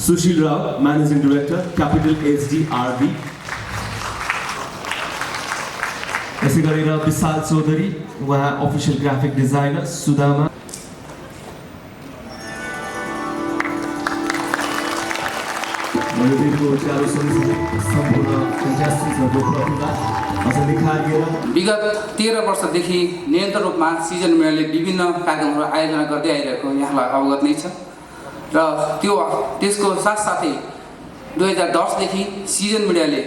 Sushil Rao, Managing Director, Capital SDRB. यसै गरेर विशाल चौधरी, उहाँ अफिसियल ग्राफिक डिजाइनर, सुदामा विगत 13 वर्षदेखि निरन्तर रूपमा सिजन मिडियाले विभिन्न कार्यक्रमहरू आयोजना गर्दै आइरहेको यहाँलाई अवगत नै छ र त्यसको साथसाथै 2010 देखि सिजन मिडियाले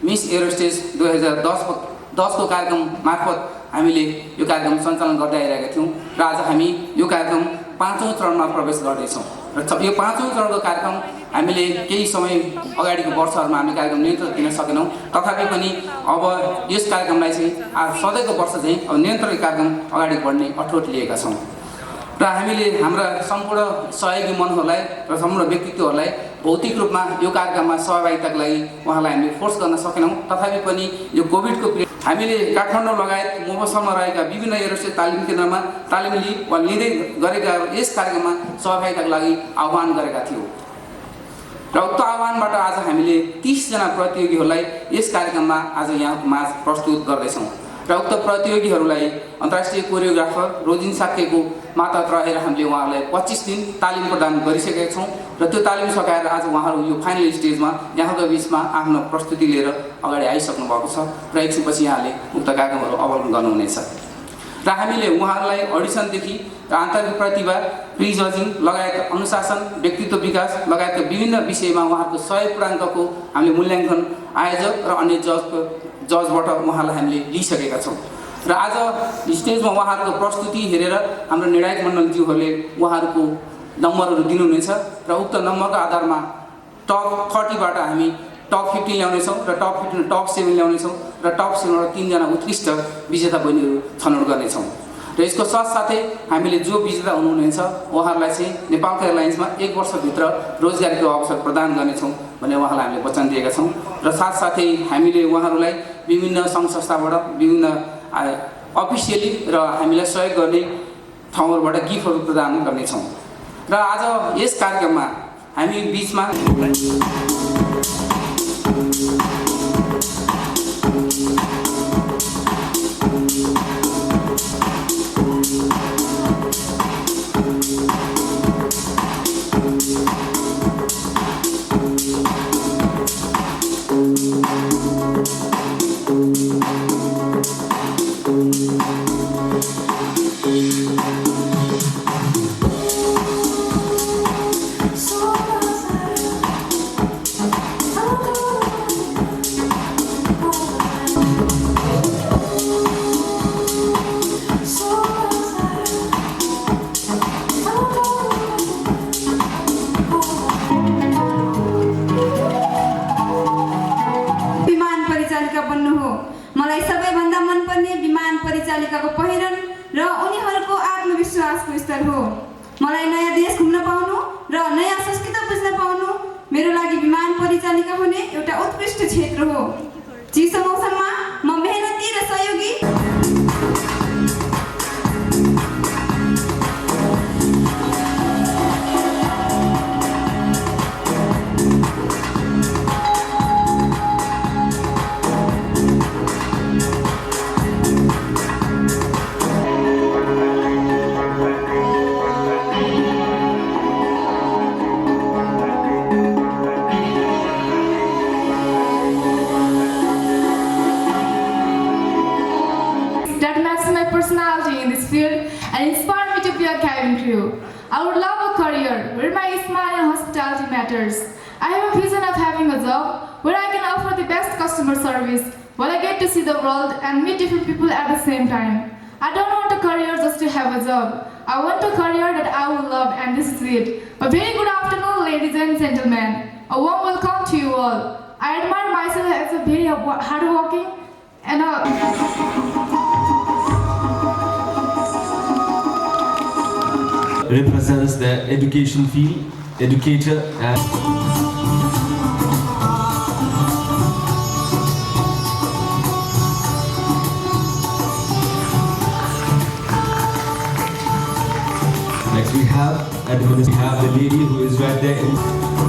मिस एरोस्टेज 2010 को कार्यक्रम मार्फत हामीले यो कार्यक्रम सञ्चालन गर्दै आइरहेका थियौं र आज हामी यो कार्यक्रम 5औं चरणमा प्रवेश गर्दैछौं र यो 5औं चरणको कार्यक्रम हामीले केही समय अगाडिको वर्षहरुमा हामी कार्यक्रम नियन्त्रण दिन सकेनौं तथापि पनि अब यस कार्यक्रमलाई चाहिँ सधैँको वर्ष चाहिँ अब नियन्त्रण कार्यक्रम अगाडि बढ्ने अठोट लिएका छौं र हामीले हाम्रा सम्पूर्ण सहयोगी मनहरुलाई र सम्पूर्ण व्यक्तित्वहरुलाई भौतिक रूपमा यो कार्यक्रममा सहभागिताका लागि उहाँलाई हामीले फोर्स गर्न सकेनौं तथापि पनि यो कोभिडको हामीले काठमाडौँ लगायत मोबसलमा रहेका विभिन्न एरोस्टेज तालिम केन्द्रमा तालिम लिँदै गरेका यस कार्यक्रममा सहभागिताका लागि आह्वान गरेका थियौं र उक्त आह्वानबाट आज हामीले 30 जना प्रतियोगीहरूलाई यस कार्यक्रममा आज यहाँ माझ प्रस्तुत गर्दैछौं र उक्त प्रतियोगीहरूलाई अन्तर्राष्ट्रिय कोरियोग्राफर रोजिन साक्केको मातहत रहेर हामीले उहाँहरूलाई 25 दिन तालिम प्रदान गरिसकेका छौं र त्यो तालिम सकाएर आज उहाँहरू यो फाइनल स्टेजमा यहाँको बीचमा आफ्नो प्रस्तुति लिएर अगाडि आइसक्नु भएको छ र एकछिनपछि यहाँले उक्त कार्यक्रमहरू अवलोकन गर्नुहुनेछ र हामीले उहाँहरूलाई अडिसनदेखि र आन्तरिक प्रतिभा प्री जजिङ लगायत अनुशासन व्यक्तित्व विकास लगायतका विभिन्न विषयमा उहाँहरूको 100 पूर्णाङ्कको हामीले मूल्याङ्कन आयोजक र अन्य जजबाट उहाँलाई हामीले लिइसकेका छौं र आज स्टेजमा उहाँहरूको प्रस्तुति हेरेर हाम्रो निर्णायक मण्डलज्यूहरूले उहाँहरूको नम्बरहरू दिनुहुनेछ र उक्त नम्बरको आधारमा टप 30 बाट हामी टप 15 ल्याउनेछौं र टप 15 टप 7 ल्याउनेछौं र टप 7 बाट 3 जना उत्कृष्ट विजेता बहिनीहरू छनौट गर्नेछौं र यसको साथसाथै हामीले जो विजेता हुनुहुन्छ उहाँहरूलाई चाहिँ नेपालको एयरलाइन्समा 1 वर्षभित्र रोजगारीको अवसर प्रदान गर्नेछौं भन्ने उहाँलाई हामीले वचन दिएका छौं र साथसाथै हामीले उहाँहरूलाई विभिन्न सङ्घ संस्थाबाट विभिन्न अफिसियली र हामीलाई सहयोग गर्ने ठाउँहरुबाट गिफ्टहरू प्रदान गर्नेछौं र आज यस कार्यक्रममा हामी बीचमा मलाई सबैभन्दा मनपर्ने विमान परिचालिकाको पहिरन र उनीहरूको आत्मविश्वासको स्तर हो मलाई नयाँ देश घुम्न पाउनु र नयाँ संस्कृति बुझ्न पाउनु मेरो लागि विमान परिचालिका हुने एउटा उत्कृष्ट क्षेत्र हो चिसो मौसममा म मेहनती र सहयोगी personality in this field and inspired me to be a cabin crew. I would love a career where my smile and hospitality matters. I have a vision of having a job where I can offer the best customer service while I get to see the world and meet different people at the same time. I don't want a career just to have a job. I want a career that I will love, and this is it. A very good afternoon, ladies and gentlemen. A warm welcome to you all. I admire myself as a very hardworking and represents the education field, educator and next we have the lady who is right there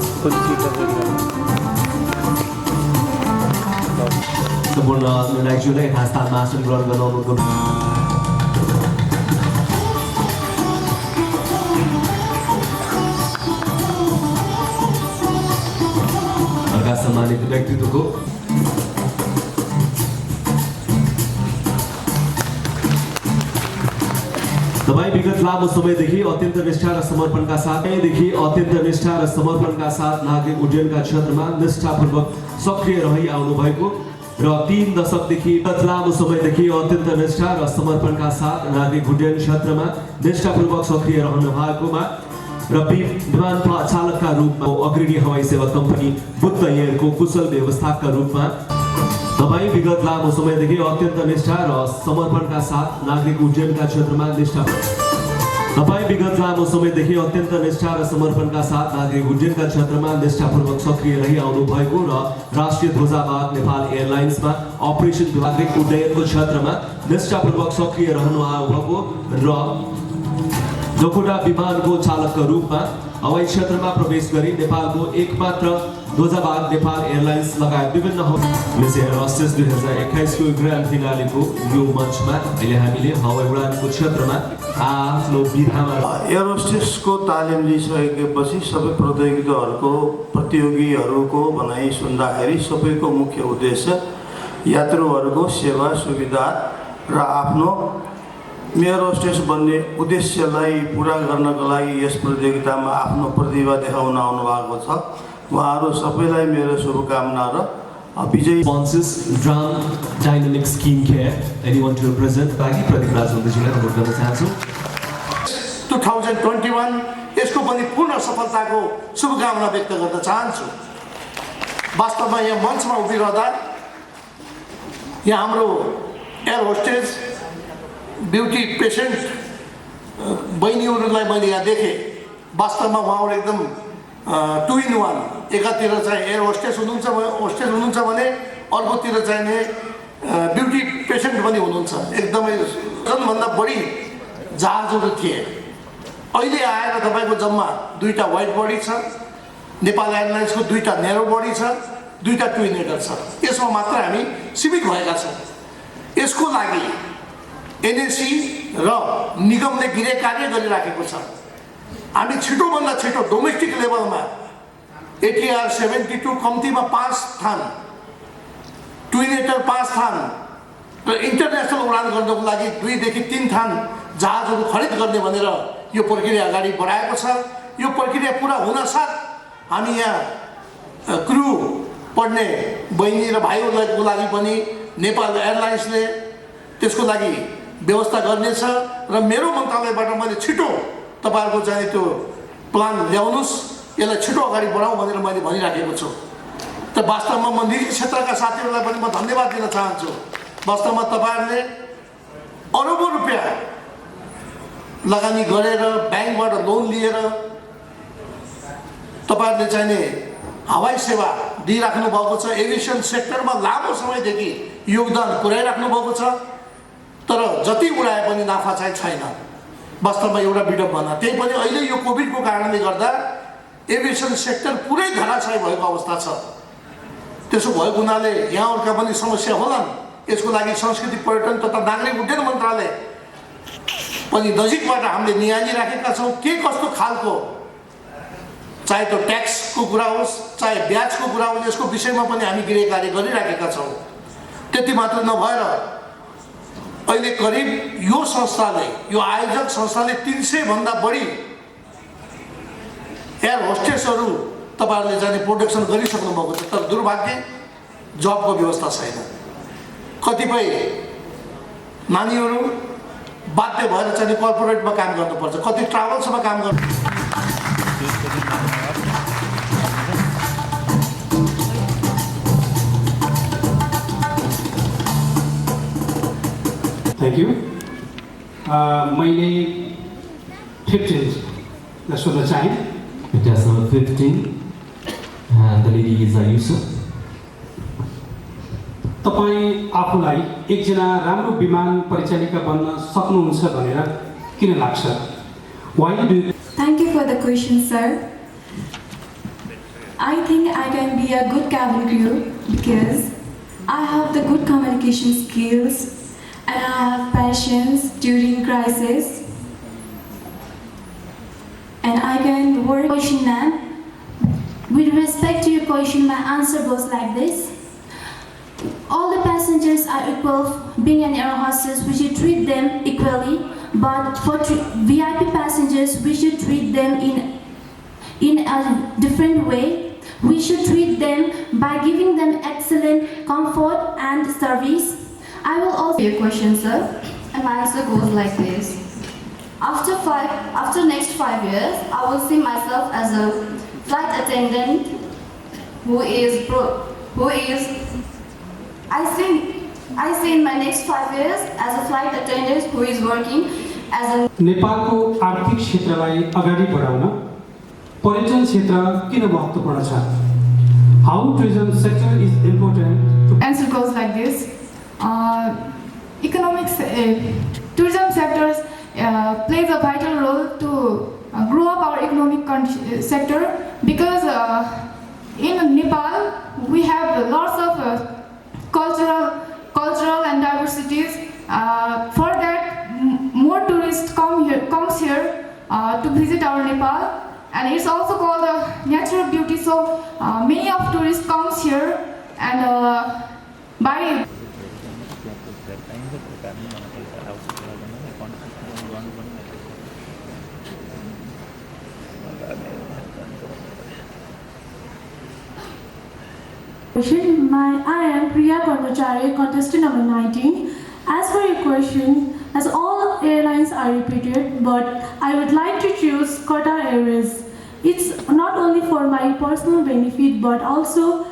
सम्पूर्ण निर्णायकज्यूलाई यथास्थानमा आसन ग्रहण गर्न अनुरोध गर्नु। अर्का सम्मानित व्यक्तित्वको तपाईँ विगत लामो समयदेखि अत्यन्त निष्ठा र समर्पणका साथ नागरिक उड्डयनका क्षेत्रमा निष्ठापूर्वक सक्रिय रही आउनु भएको र 3 दशकदेखि लामो समयदेखि अत्यन्त निष्ठा र समर्पणका साथ नागरिक उड्डयन क्षेत्रमा निष्ठापूर्वक सक्रिय रहनु भएकोमा र विमान चालकका रूपमा अग्रणी हवाई सेवा कम्पनी बुद्ध एयरको कुशल व्यवस्थापकका रूपमा तपाईँ विगत लामो समयदेखि अत्यन्त निष्ठा र समर्पणका साथ नागरिक उड्डयनका क्षेत्रमा निष्ठापूर्वक सक्रिय रही आउनु भएको र राष्ट्रिय ध्वजावाहक नेपाल एयरलाइन्समा अपरेसन नागरिक उड्डयनको क्षेत्रमा निष्ठापूर्वक सक्रिय रहनु भएको र जोखोटा विमानको चालकका रूपमा हवाई क्षेत्रमा प्रवेश गरी नेपालको एकमात्र ध्वजावाहक नेपाल एयरलाइन्स लगायत विभिन्न एयर होस्टेस 2021 को ग्रान्ड फिनालेको यो मञ्चमा अहिले हामीले हवाई उडानको क्षेत्रमा आफ्नो विधामा एयर होस्टेसको तालिम लिइसकेपछि सबै प्रतियोगीहरूको भनाइ सुन्दाखेरि सबैको मुख्य उद्देश्य यात्रुहरूको सेवा सुविधा र आफ्नो एयर होस्टेस बन्ने उद्देश्यलाई पुरा गर्नको लागि यस प्रतियोगितामा आफ्नो प्रतिभा देखाउन आउनु भएको छ। उहाँहरू सबैलाई मेरो शुभकामना र विजयी स्पोन्सर्स ड्राम dynamic skin care anyone to represent Bagi Pradeep राजवंशीजीलाई अनुरोध गर्न चाहन्छु। 2021 यसको पनि पूर्ण सफलताको शुभकामना व्यक्त गर्न चाहन्छु। वास्तवमा यहाँ मञ्चमा उभिरहँदा यहाँ हाम्रो एयर होस्टेस ब्युटी पेसेन्ट बहिनीहरूलाई मैले यहाँ देखेँ। वास्तवमा उहाँहरू एकदम 2 in 1, एकातिर चाहिँ एयर होस्टेस हुनुहुन्छ भने अर्कोतिर चाहिने ब्युटी पेसेन्ट पनि हुनुहुन्छ। एकदमै सबभन्दा बढी जहाजहरू थिए। अहिले आएर तपाईँको जम्मा 2टा वाइड बडी छ, नेपाल एयरलाइन्सको 2टा न्यारो बडी छ, 2टा ट्विनेटर छ। यसमा मात्र हामी सीमित भएका छौँ। यसको लागि एनएसी र निगमले गृह कार्य गरिराखेको छ। हामी छिटोभन्दा छिटो डोमेस्टिक लेभलमा ATR 72 कम्तीमा 5 स्थान, ट्विनेटर 5 स्थान र इन्टरनेसनल उडान गर्नको लागि 2 देखि 3 स्थान जहाजहरू खरिद गर्ने भनेर यो प्रक्रिया अगाडि बढाएको छ। यो प्रक्रिया पुरा हुनसाथ हामी यहाँ क्रू पढ्ने बहिनी र भाइहरूको लागि पनि नेपाल एयरलाइन्सले त्यसको लागि व्यवस्था गर्नेछ र मेरो मन्त्रालयबाट मैले छिटो तपाईहरुको चाहिँ त्यो प्लान ल्याउनुस्, यसलाई छिटो अगाडि बढाउँ भनेर मैले भनिराखेको छु। त वास्तवमा म निजी क्षेत्रका साथीहरूलाई पनि म धन्यवाद दिन चाहन्छु। वास्तवमा तपाईहरुले अरबौं रुपैयाँ लगानी गरेर ब्याङ्कबाट लोन लिएर तपाईहरुले चाहिने हवाई सेवा दिइराख्नु भएको छ। एभिएसन सेक्टरमा लामो समयदेखि योगदान पुर्याइराख्नु भएको छ। तर जति उडाए पनि नाफा चाहिँ छैन। वास्तवमा एउटा विडम्बना। त्यही पनि अहिले यो कोभिडको कारणले गर्दा एभिएसन सेक्टर पुरै धराशायी भएको अवस्था छ। त्यसो भएको हुनाले यहाँहरुका पनि समस्या होलान्। यसको लागि संस्कृति पर्यटन तथा नागरिक उड्डयन मन्त्रालय पनि नजिकबाट हामीले नियानी राखेका छौँ। के कस्तो खालको चाहे त्यो ट्याक्सको कुरा होस् चाहे ब्याजको कुरा होस्, यसको विषयमा पनि हामी गृह कार्य गरिराखेका छौँ। त्यति मात्र नभएर अहिले करिब यो संस्थाले, यो आयोजक संस्थाले 300 भन्दा बढी एयर होस्टेसहरू तपाईहरुले जाने प्रोडक्सन गरिसक्नु भएको छ। तर दुर्भाग्य जबको व्यवस्था छैन। कतिपय नानीहरू बाध्य भएर चाहिँ कर्पोरेटमा काम गर्नुपर्छ, कति ट्राभल्समा काम गर्नु। Thank you. मैले 15 सोध्न चाहे। Just number 15 and the lady is Ayuso. तपाईँ आफूलाई एकजना राम्रो विमान परिचालिका बन्न सक्नुहुन्छ भनेर किन लाग्छ? Why do you... Thank you for the question, sir. I think I can be a good cabin crew because I have the good communication skills and I have patience during crisis. And I can work. Question, ma'am. With respect to your question, my answer goes like this. All the passengers are equal. Being an air hostess, we should treat them equally. But for VIP passengers, we should treat them in a different way. We should treat them by giving them excellent comfort and service. I will also Your question, sir, and my answer goes like this. After next 5 years, I will see myself as a flight attendant I see in my next 5 years as a flight attendant who is working as a नेपालको आर्थिक क्षेत्रलाई अगाडि बढाउन पर्यटन क्षेत्र किन महत्त्वपूर्ण छ? How tourism sector is important to Answer goes like this. Tourism sectors plays a vital role to grow up our economic sector because in Nepal we have lots of cultural and diversities. For that, more tourists comes here to visit our Nepal, and it's also called a natural beauty. So many of tourists comes here and by I am Priya Karmachari, contestant number 19. As for your question, as all airlines are repeated, but I would like to choose Qatar Airways. It's not only for my personal benefit, but also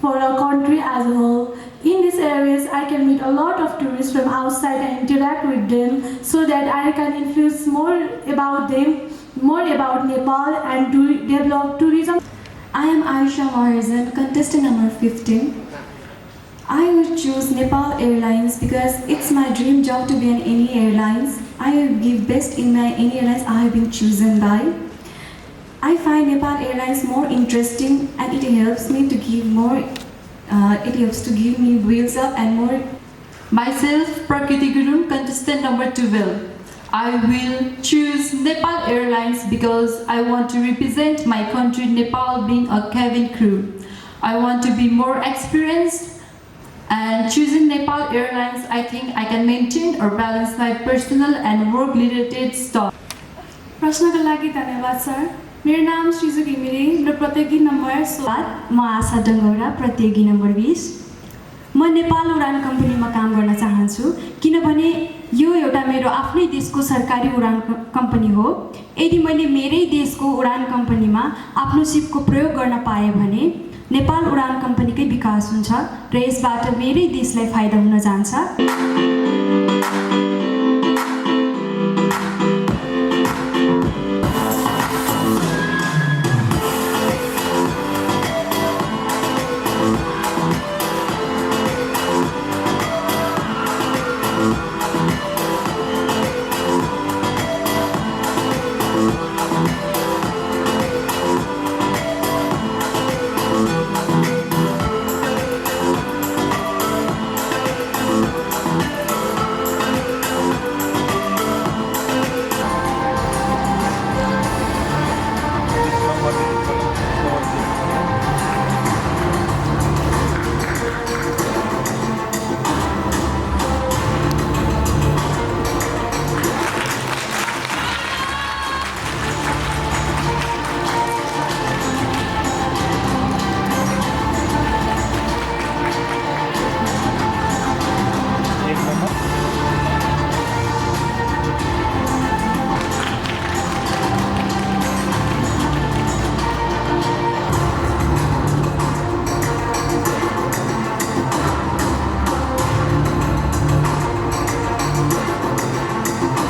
for our country as a whole. In these areas, I can meet a lot of tourists from outside and interact with them so that I can influence more about them, more about Nepal and to develop tourism. I am Aisha Maharzan, contestant number 15. I would choose Nepal Airlines because it's my dream job to be in any airlines. I give best in my any airlines I have been chosen by. I find Nepal Airlines more interesting and it helps me to give more. It helps to give me wheels up and more. Myself, Prakriti Gurung, contestant number 12. I will choose Nepal Airlines because I want to represent my country, Nepal, being a cabin crew. I want to be more experienced, and choosing Nepal Airlines, I think I can maintain or balance my personal and work-related stuff. प्रश्नको लागि धन्यवाद sir. मेरो नाम श्रीजु घिमिरे र प्रतियोगी number 7। म आशा डङ्गौरा, प्रतियोगी number 20। म नेपाल उडान कम्पनीमा काम गर्न चाहन्छु किनभने यो एउटा मेरो आफ्नै देशको सरकारी उडान कम्पनी हो। यदि मैले मेरै देशको उडान कम्पनीमा आफ्नो सिपको प्रयोग गर्न पाएँ भने नेपाल उडान कम्पनीकै विकास हुन्छ र यसबाट मेरै देशलाई फाइदा हुन जान्छ।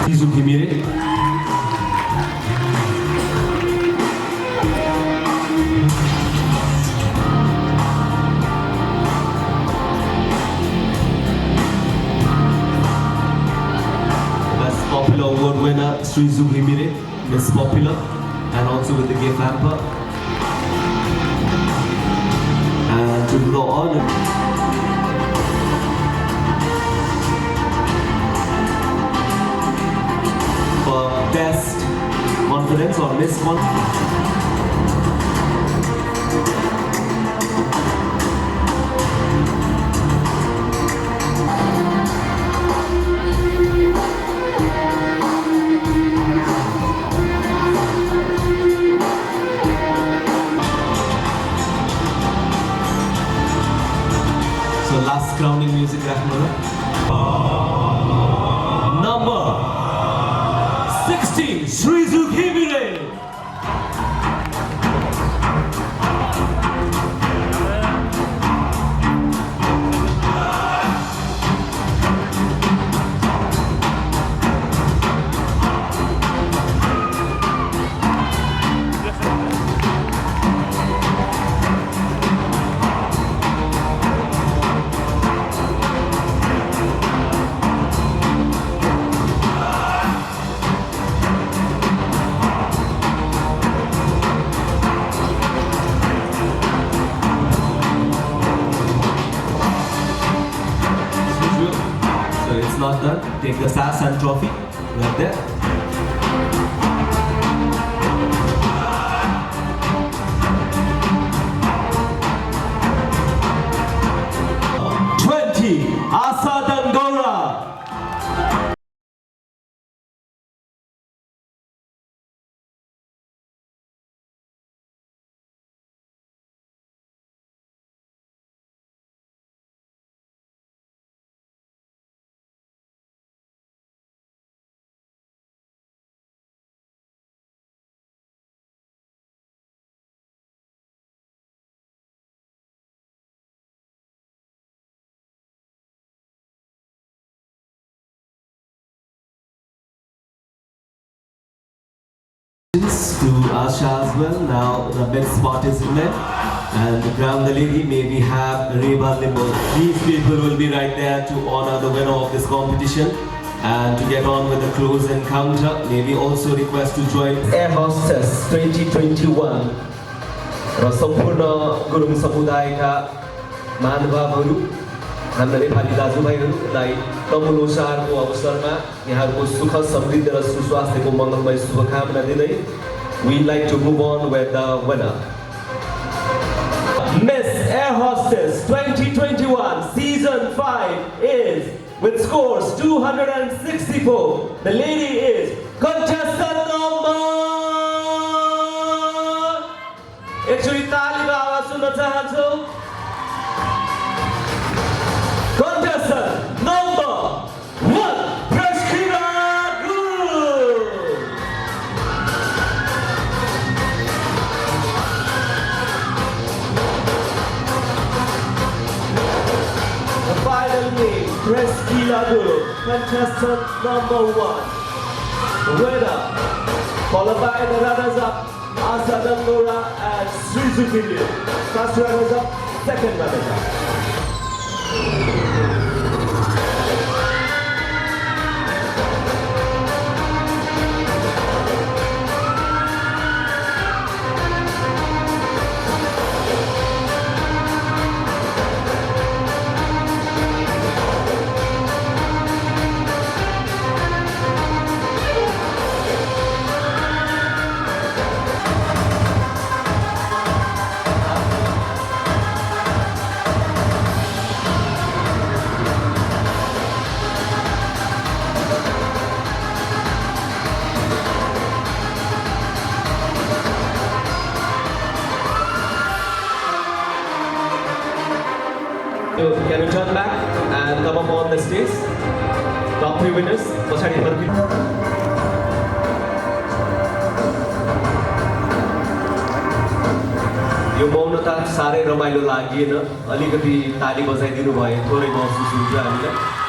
Shrizu Ghimire. Best Popular Award winner Shrizu Ghimire, Miss Popular, and also with the gift hamper. to go on. For best confidence or misconfidence. So last crowning music राख्नु Number 16 Shrizuki Mire. So it's not done. Take the sash and trophy right there. Asa Dangora. To Asha as well. Now the best spot is in there. And ground the lady, may we have Reba Limbo. These people will be right there to honor the winner of this competition. And to get on with the close encounter, may we also request to join Air Hostess 2021. र सम्पूर्ण गुरुङ समुदायका महानुभावहरू हाम्रा नेपाली दाजुभाइहरूलाई तमुलोसारको अवसरमा यहाँको सुख समृद्धि र सुस्वास्थ्यको मङ्गलमय शुभकामना दिँदै we'd like to move on with the winner. Miss Air Hostess 2021 Season 5 is with scores 264. The lady is contestant number. एकचोटि तालीको आवाज सुन्न चाहन्छु. Contestant number 1, Prashkina Guru. The final name, Prashkina Guru, contestant number 1. The winner, followed by the runners-up, Asa Dangora and Shrizuki Mire. First runners-up, second runners-up. Can you turn back and come up on the stage? Top 3 winners. पछाडि फर्किनु. यो मौनता साह्रै रमाइलो लागिएन. अलिकति ताली बजाइदिनु भए थोरै महसुस हुन्छ हामीलाई.